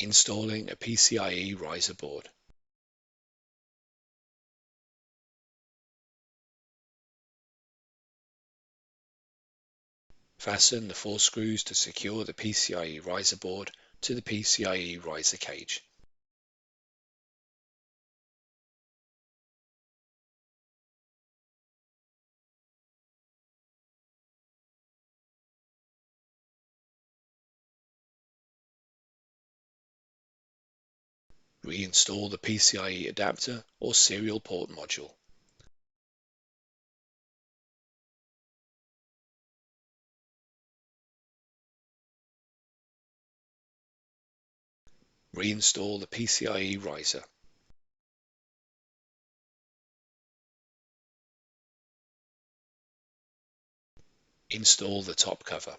Installing a PCIe riser board. Fasten the 4 screws to secure the PCIe riser board to the PCIe riser cage. Reinstall the PCIe adapter or serial port module. Reinstall the PCIe riser. Install the top cover.